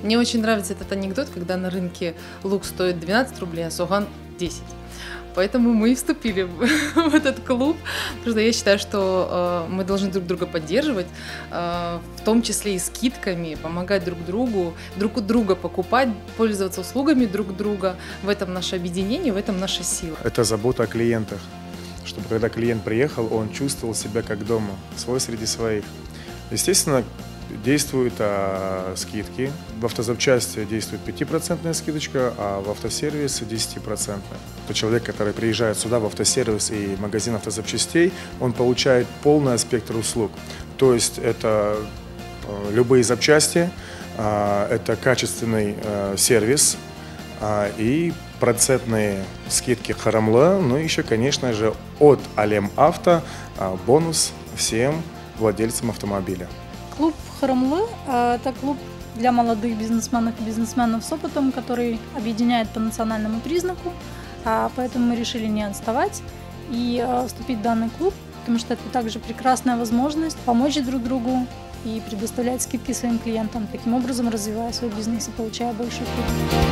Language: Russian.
Мне очень нравится этот анекдот, когда на рынке лук стоит 12 рублей, а суган 10. Поэтому мы и вступили в этот клуб, потому что я считаю, что мы должны друг друга поддерживать, в том числе и скидками, помогать друг другу, друг у друга покупать, пользоваться услугами друг друга. В этом наше объединение, в этом наша сила. Это забота о клиентах, чтобы когда клиент приехал, он чувствовал себя как дома, свой среди своих. Естественно, действуют скидки. В автозапчасти действует 5% скидочка, а в автосервисе 10%. То человек, который приезжает сюда в автосервис и магазин автозапчастей, он получает полный спектр услуг. То есть это любые запчасти, это качественный сервис и процентные скидки харамла, ну и еще, конечно же, от Алем Авто бонус всем владельцам автомобиля. Клуб Харамлы – это клуб для молодых бизнесменов и бизнесменов с опытом, который объединяет по национальному признаку, поэтому мы решили не отставать и вступить в данный клуб, потому что это также прекрасная возможность помочь друг другу и предоставлять скидки своим клиентам, таким образом развивая свой бизнес и получая больше прибыли.